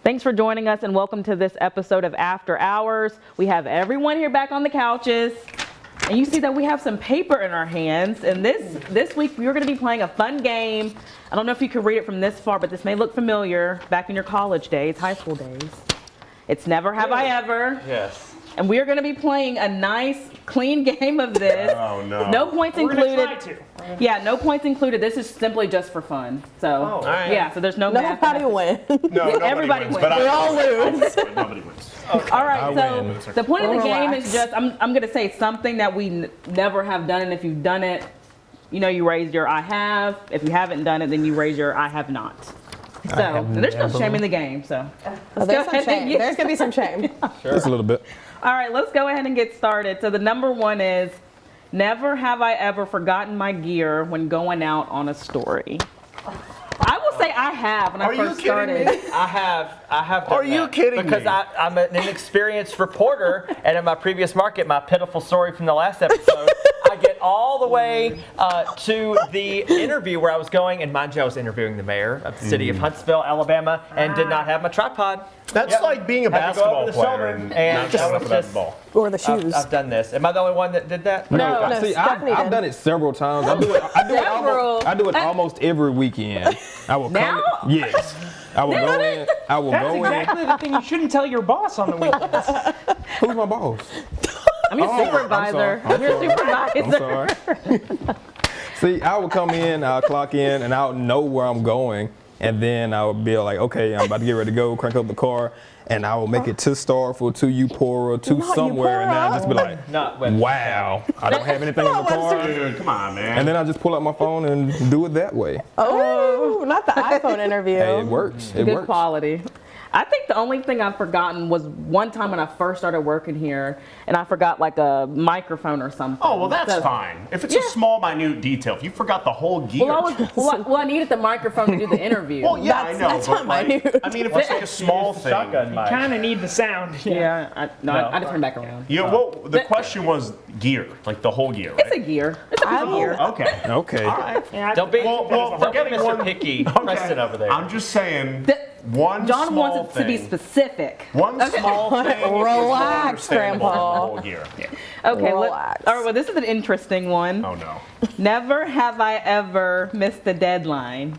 Thanks for joining us and welcome to this episode of After Hours. We have everyone here back on the couches. And you see that we have some paper in our hands. And this week we're going to be playing a fun game. I don't know if you can read it from this far, but this may look familiar back in your college days, high school days. It's Never Have I Ever. Yes. And we are going to be playing a nice, clean game of this. Oh, no. No points included. We're gonna try to. Yeah, no points included. This is simply just for fun. So, all right. yeah, so there's no math. Nobody win. No, Everybody wins. But We all lose. Nobody wins. All right, so win. the point of the game Relax. is just, I'm going to say something that we never have done, and if you've done it, you raise your I have. If you haven't done it, then you raise your I have not. So, and there's no shame in the game, so. Oh, there's some shame. There's going to be some shame. Just a little bit. All right, let's go ahead and get started. So the number one is, never have I ever forgotten my gear when going out on a story. I will say I have when I first started. I have done Are you that. kidding me? Because I'm an inexperienced reporter, and in my previous market, my pitiful story from the last episode, I get all the way to the interview where I was going, and mind you, I was interviewing the mayor of the city of Huntsville, Alabama, and did not have my tripod. That's like being a Had to go over basketball the player shoulder and and not showing up just- for that ball. Or the shoes. I've done this. Am I the only one that did that? No, no, See, Stephanie I've did. done it several times. I do it almost every weekend. I will Now? come. Yes. I will go in. I will That's go exactly the thing you shouldn't tell your boss on the weekends. in. Who's my boss? I'm your Oh, supervisor. I'm I'm your sorry. supervisor. I'm sorry. See, I will come in, I'll clock in, and I'll know where I'm going. And then I will be like, okay, I'm about to get ready to go, crank up the car, and I will make it to Starkville, to Eupora, to Not somewhere, and then I'll just be like, Not Webster. wow, I don't have anything in the car. Dude, come on, man. And then I just pull out my phone and do it that way. Oh, not the iPhone interview. Hey, it works. It Good works. quality. I think the only thing I've forgotten was one time when I first started working here, and I forgot like a microphone or something. Oh, well, that's So- fine. If it's a small, minute detail, if you forgot the whole gear. Well, I needed the microphone to do the interview. Well, yeah, I know. that's but not like, minute. I mean, if it's like a small thing. Shotgun mic. Kind of need the sound. Yeah, I just turned back around. Yeah, well, the question was gear, like the whole gear, right? It's a gear. It's a piece of gear. Okay. Okay. All right. Yeah, Don't be, Well, don't be forgetting Mr. one- Picky Preston over there. I'm just saying, The- one John small wants it to be thing. specific. One small thing is more Relax, understandable than the Grandpa. whole gear. Okay, Relax. all right, well, this is an interesting one. Oh, no. Never have I ever missed a deadline.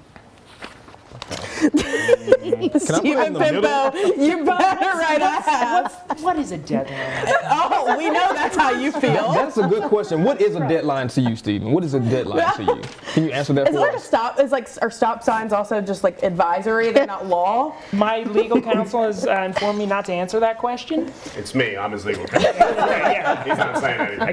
Can I put it in Stephen the middle? Pimpo, you better write I have. what is a deadline? Oh, we know that's how you feel. That's a good question. What is a deadline to you, Stephen? What is a deadline to you? Can you answer that Is it for like a us? stop? Is like are stop signs also just like advisory? They're not law. My legal counsel has informed me not to answer that question. It's me. I'm his legal counsel. Yeah, He's not saying anything.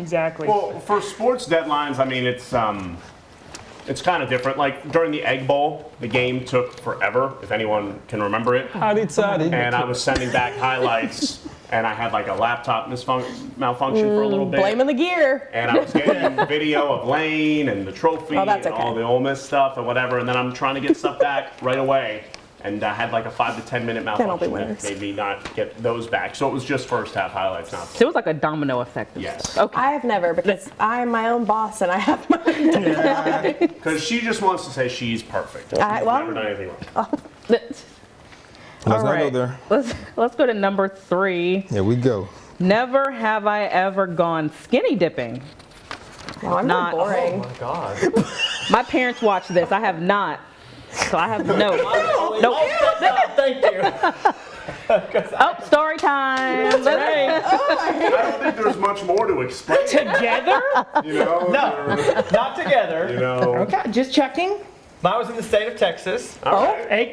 exactly. Well, for sports deadlines, I mean, it's kind of different. Like during the Egg Bowl, the game took forever, if anyone can remember it. And I was sending back highlights, and I had like a laptop malfunction for a little bit. Blaming the gear. And I was getting video of Lane and the trophy Oh, and that's all okay. the Ole Miss stuff and whatever. And then I'm trying to get stuff back right away. And I had like a 5 to 10 minute Penalty malfunction that winners. made me not get those back. So it was just first half highlights, not So it was like a domino effect. Of Yes. stuff. Okay. I have never because I'm my own boss and I have my own deadline. because she just wants to say she's perfect. She's well- never done anything wrong. Let's All not go right. there. Let's go to number 3. Here we go. Never have I ever gone skinny dipping. Oh, I'm Not- not boring. Oh my God. My parents watch this. I have not. So I have no. Thank you. Oh, story time. I don't think there's much more to explain. Together? You know? No, not together. You know? Okay, just checking. I was in the state of Texas. Hey,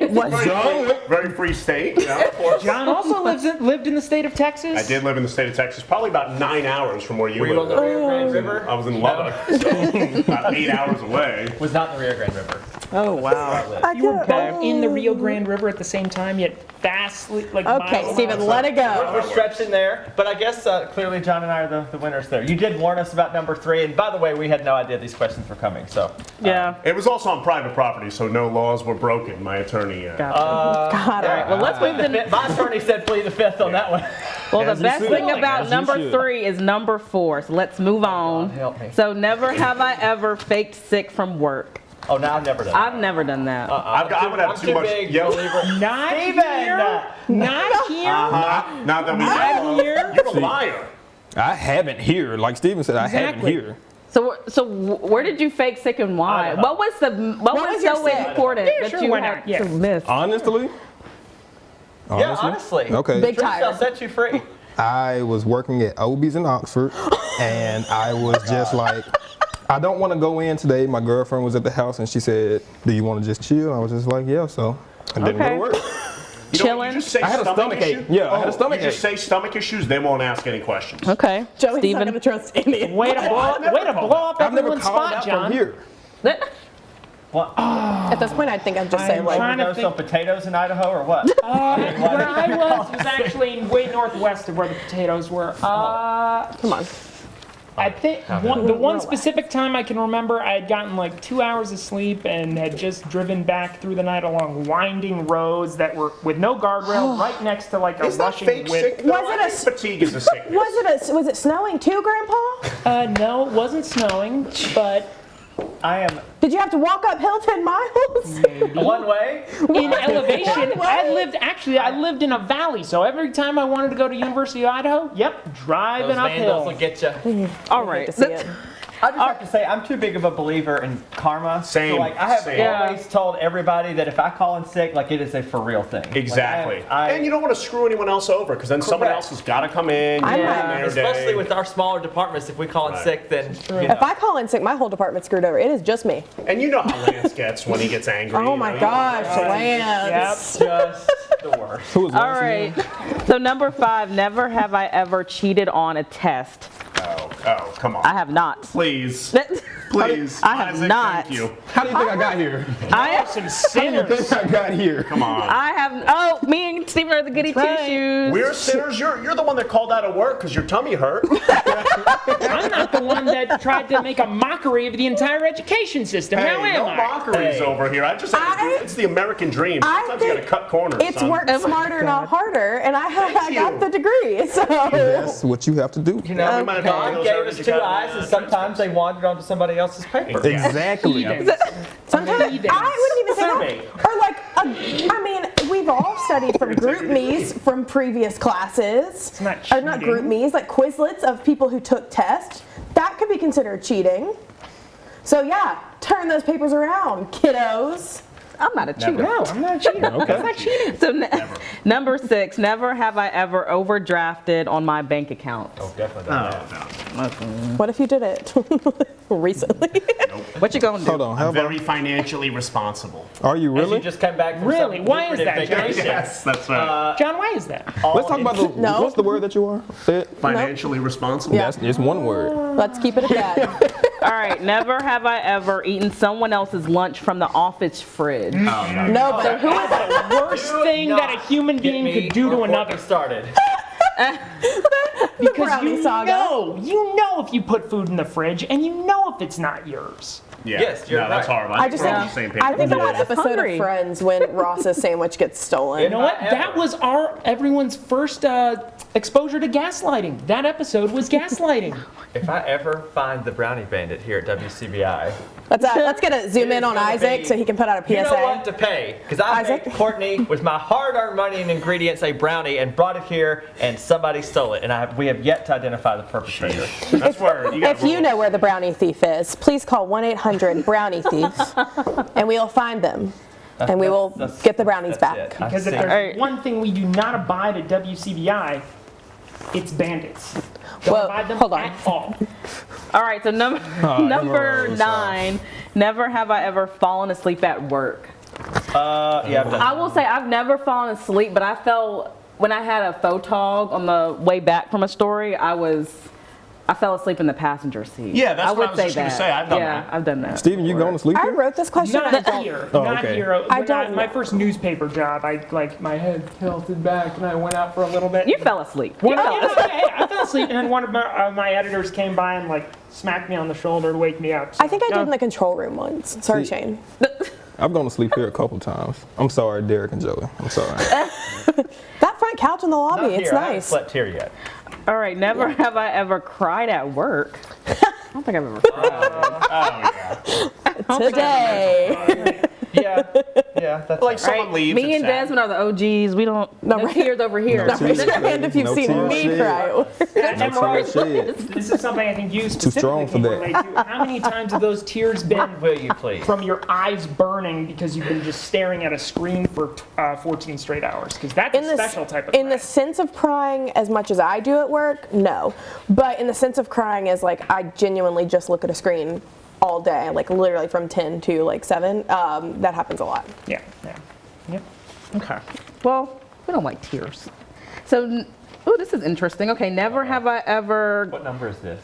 Very free state. You know? John also lived in the state of Texas. I did live in the state of Texas, probably about 9 hours from where you Were you on live. the Rio Grande River? I was in Lubbock, so about 8 hours away. Was not in the Rio Grande River. Oh wow. You were both in the Rio Grande River at the same time, yet vastly like Okay, miles Stephen, let it go. We're stretching there, but I guess clearly John and I are the winners there. You did warn us about number 3, and by the way, we had no idea these questions were coming. So Yeah. It was also on private property, so no laws were broken. My attorney. Gotcha. God, all right, well, let's move to. my attorney said plead the 5th on that one. Well, As the you best should. thing about As you number should. 3 is number 4. So let's move on. help me. So never have I ever faked sick from work. Oh, no, I've never done that. I've never done that. I would have I'm too too much big, yellow. Not Steven! here. Not here. Not that we Not know. here. You're a liar. I haven't here. Like Steven said, I haven't Exactly. here. So where did you fake sick and why? Idaho. What was was your so sick? important Yeah, that sure, you why had not? Yeah. to miss? Honestly? Yeah, honestly. Okay. Big Truth shall tired. set you free. I was working at Obi's in Oxford, and I was just like, I don't want to go in today. My girlfriend was at the house, and she said, "Do you want to just chill?" I was just like, "Yeah." So I didn't go Okay. to work. You know what, you just say I had a stomach ache. issue? Yeah, I had a stomach You just ache. say stomach issues, they won't ask any questions. Okay, Joey's not Steven. going to trust any. Way to blow up I've never everyone's called spot, out John. from here. At this point, I think I'd just say, I'm like, trying to Overdose on think. potatoes in Idaho or what? Where I was actually way northwest of where the potatoes were. come on. I think the one specific time I can remember, I had gotten like 2 hours of sleep and had just driven back through the night along winding roads that were with no guardrail, right next to like a Is that rushing fake whip. sick? though? Was it I a- think fatigue is a sickness. Was it snowing too, Grandpa? No, it wasn't snowing, but I am Did you have to walk uphill 10 miles? one way. in elevation, What? I lived in a valley, so every time I wanted to go to University of Idaho, driving Those vandals uphill. will get you. All Hate right. to see it. I just have to say, I'm too big of a believer in karma. Same, So, like, I have same. always told everybody that if I call in sick, like, it is a for real thing. Like, Exactly. I And you don't want to screw anyone else over because then someone Correct. else has got to come in. I'm you not- ruin their especially day. with our smaller departments, if we call in Right. sick, then you know. If I call in sick, my whole department's screwed over. It is just me. And you know how Lance gets when he gets angry. Oh you my know, gosh, Lance. just the worst. Who was All Lance right. again? So number 5, never have I ever cheated on a test. Oh, come on. I have not. Please. Please. I have Isaac, not. Thank you. How do you think I got here? I Some How do you sinners. think I got here? Come on. I have. Oh, me and Steven are the goody right. two-shoes. We're sinners. You're the one that called out of work because your tummy hurt. I'm not the one that tried to make a mockery of the entire education system. Hey, Now am no I? mockeries Hey. over here. I just it's the American dream. I Sometimes you got to think cut corners. It's son. work smarter, not harder, and I got you. the degree. So That's what you have to do. You know, we might have God those gave already us two cut eyes, and sometimes they wandered onto somebody else's paper. Exactly. sometimes Heathens. I wouldn't even Sue say that. Or like, I mean, we've all studied from group me's from previous classes. It's not Or not cheating. group me's, like Quizlets of people who took tests. That could be considered cheating. So yeah, turn those papers around, kiddos. I'm not a cheater. No, I'm not cheating. Okay. That's not cheating. So number 6, never have I ever overdrafted on my bank account. Oh, definitely done that. What if you did it recently? What you gonna do? Hold on. How I'm about? very financially responsible. Are you As really? you just came back from Really? some Why is lucrative that, John? vacation. Yes, that's right. John, why is that? Let's talk about the. No. What's the word that you are? Say it. Financially responsible. Yeah. That's it's one word. Let's keep it at that. All right. Never have I ever eaten someone else's lunch from the office fridge. No, but who is The worst thing that a human Get being me could do to before another. it started. Because brownie saga? you know if you put food in the fridge and you know if it's not yours. Yeah. Yes, you're no, that's right. horrible. I just we're on think, the same page. I think of that just episode hungry. of Friends when Ross's sandwich gets stolen. You know what? Not ever. That was everyone's first exposure to gaslighting. That episode was gaslighting. If I ever find the Brownie Bandit here at WCBI, Let's get a zoom it in is on gonna Isaac be- so he can put out a PSA. you know what to pay. Because I Isaac? made Courtney, with my hard-earned money and ingredients, a brownie and brought it here, and somebody stole it. And we have yet to identify the perpetrator. That's where you If you know where the brownie thief is, please call 1-800-BROWNIE-THIEF and we'll find them. And we will get the brownies That's back. it. I Because if see. there's Alright. one thing we do not abide at WCBI, it's bandits. Don't Well, abide them hold on. at all. All right. So number gross. 9, never have I ever fallen asleep at work. Yeah, I've done I will say I've never fallen asleep, but I felt when I had a photog on the way back from a story, I fell asleep in the passenger seat. Yeah, that's I what would I was say just gonna that. say. I've done yeah, that. I've done that. Steven, you going to sleep? I here? wrote this question. and I Not don't- here. Oh, Not okay. here. I When don't my know. first newspaper job, my head tilted back and I went out for a little bit. You fell asleep. You Well, fell yeah, asleep. I fell asleep, and then one of my editors came by and like smacked me on the shoulder to wake me up. I think I did in the control room once. Sorry, See- Shane. I've gone to sleep here a couple times. I'm sorry, Derek and Joey. I'm sorry. That front couch in the lobby, Not it's here. I haven't nice. slept here yet. All right. Never have I ever cried at work. I don't think I've ever cried. Oh, yeah. Today. Yeah. Yeah, that's Like right. someone leaves. Me it's and sad. Desmond are the OGs. We don't. No tears over here. No Raise tears. your hand if you've No seen tears me shed. cry. And No Rose, tears shed. this is something I think you specifically strong for can that. relate to. How many times have those tears been Will you please? from your eyes burning because you've been just staring at a screen for 14 straight hours? Because that's a special type of in the cry. sense of crying as much as I do at work, no. But in the sense of crying is like I genuinely just look at a screen all day, like literally from 10 to like 7. That happens a lot. Yeah. Yep. Okay. Well, we don't like tears. So, oh, this is interesting. Okay, never have I ever. What number is this?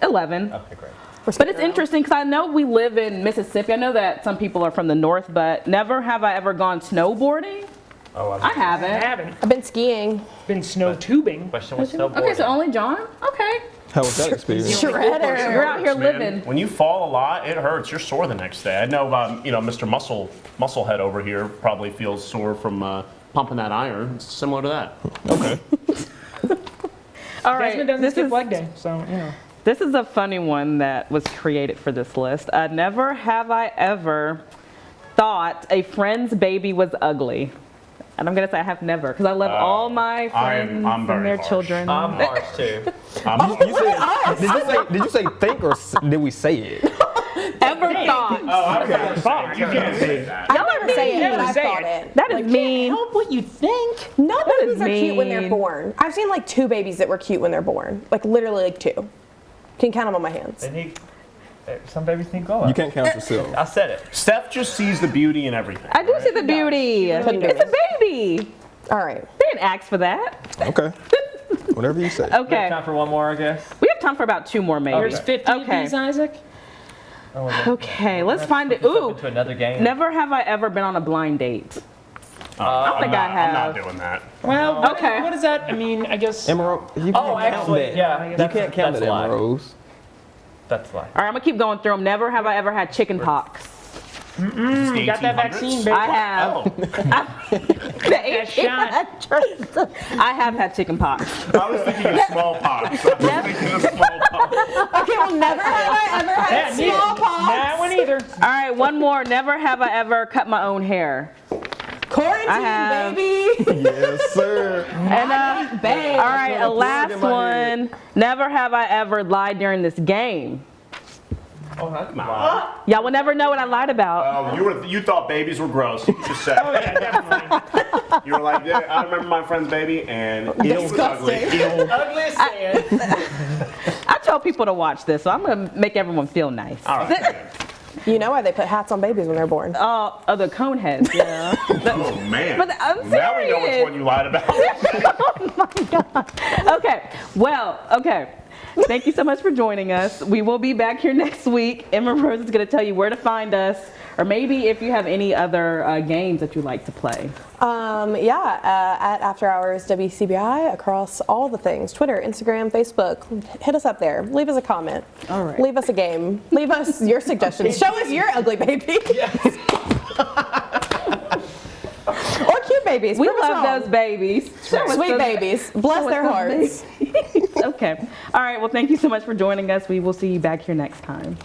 11. Okay, great. But it's interesting because I know we live in Mississippi. I know that some people are from the north, but never have I ever gone snowboarding. Oh, I I haven't. haven't I've been skiing. been snow tubing. Question was snowboarding. Okay, so only John? Okay. How was that experience? Shredder. You're out here Man, living. When you fall a lot, it hurts. You're sore the next day. I know, Mr. Musclehead over here probably feels sore from pumping that iron. It's similar to that. Okay. All right. Desmond doesn't This skip is, leg day, so you know. this is a funny one that was created for this list. Never have I ever thought a friend's baby was ugly. And I'm going to say I have never because I love all my friends I'm and very their harsh. children. I'm harsh too. Did you say think or did we say it? Ever thought. You can't say that. I never say it, never but I say thought it. it. That is mean. Help what you think. No is babies are cute when they're mean. born. I've seen like 2 babies that were cute when they're born. Like literally like 2. Can count them on my hands. They need, some babies need glow up. You can't count yourself. I said it. Steph just sees the beauty in everything. I do see the beauty. Couldn't do It's a baby. All right. They didn't ask for that. Okay. Whatever you say. We have Okay. time for one more, I guess. We have time for about 2 more maybe. There's 50 of Okay. these, Isaac. Okay, let's find it. Ooh. Into another game. Never have I ever been on a blind date. I think I I'm not have. doing that. Well, what- Okay. What is that? I mean, I guess. Emerald, you can't Oh, count actually, that. yeah. You can't count that's that, a lie. Emeralds. That's a lie. All right, I'm gonna keep going through them. Never have I ever had chicken pox. You got that vaccine, baby. I have. Oh, That shot. I have had chicken pox. I was thinking of smallpox. I was thinking of smallpox. Okay, well, never have I ever had Yeah, neither. smallpox. That one either. All right, one more. Never have I ever cut my own hair. Quarantine, I have. baby. Yes, sir. And babe. all right, a plug last in my head. one. Never have I ever lied during this game. Oh, that's lie. Y'all will never know what I lied about. You thought babies were gross. You just said. Oh yeah, definitely. You were like, yeah, I remember my friend's baby, and it was ugly. Disgusting. Ugliest man. I tell people to watch this, so I'm gonna make everyone feel nice. All right. You know why they put hats on babies when they're born? Oh, the cone heads, yeah. Oh man. But I'm Now we know which serious. one you lied about. Okay, well, okay. Thank you so much for joining us. We will be back here next week. Emma Rose is going to tell you where to find us, or maybe if you have any other games that you like to play. At After Hours WCBI across all the things: Twitter, Instagram, Facebook. Hit us up there. Leave us a comment. All right. Leave us a game. Leave us your suggestions. Show us your ugly baby. Or cute babies. We Prove us love wrong. those babies. Show us Sweet those babies. Bless show us their those hearts. babies. Okay. All right. Well, thank you so much for joining us. We will see you back here next time.